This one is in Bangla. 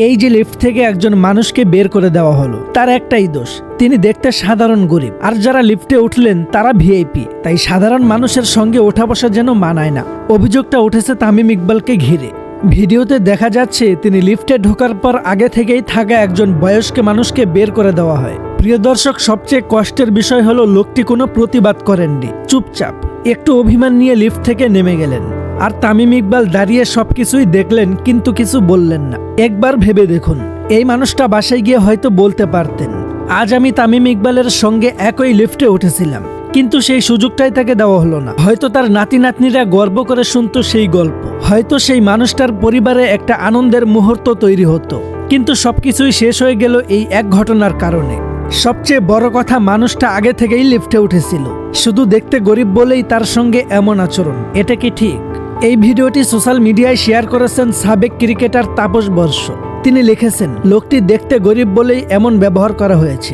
এই যে লিফট থেকে একজন মানুষকে বের করে দেওয়া হলো, তার একটাই দোষ, তিনি দেখতে সাধারণ গরিব। আর যারা লিফটে উঠলেন তারা ভিআইপি, তাই সাধারণ মানুষের সঙ্গে ওঠা বসা যেন মানায় না। অভিযোগটা উঠেছে তামিম ইকবালকে ঘিরে। ভিডিওতে দেখা যাচ্ছে তিনি লিফটে ঢোকার পর আগে থেকেই থাকা একজন বয়স্ক মানুষকে বের করে দেওয়া হয়। প্রিয় দর্শক, সবচেয়ে কষ্টের বিষয় হলো লোকটি কোনো প্রতিবাদ করেননি, চুপচাপ একটু অভিমান নিয়ে লিফট থেকে নেমে গেলেন। আর তামিম ইকবাল দাঁড়িয়ে সবকিছুই দেখলেন কিন্তু কিছু বললেন না। একবার ভেবে দেখুন, এই মানুষটা বাসায় গিয়ে হয়তো বলতে পারতেন, আজ আমি তামিম ইকবালের সঙ্গে একই লিফটে উঠেছিলাম, কিন্তু সেই সুযোগটাই তাকে দেওয়া হলো না। হয়তো তার নাতি নাতনিরা গর্ব করে শুনতো সেই গল্প, হয়তো সেই মানুষটার পরিবারে একটা আনন্দের মুহূর্ত তৈরি হতো। কিন্তু সবকিছুই শেষ হয়ে গেল এই এক ঘটনার কারণে। সবচেয়ে বড় কথা, মানুষটা আগে থেকেই লিফটে উঠেছিল, শুধু দেখতে গরিব বলেই তার সঙ্গে এমন আচরণ। এটা কি ঠিক? এই ভিডিওটি সোশ্যাল মিডিয়ায় শেয়ার করেছেন সাবেক ক্রিকেটার তাপস বর্ষ। তিনি লিখেছেন, লোকটি দেখতে গরিব বলেই এমন ব্যবহার করা হয়েছে।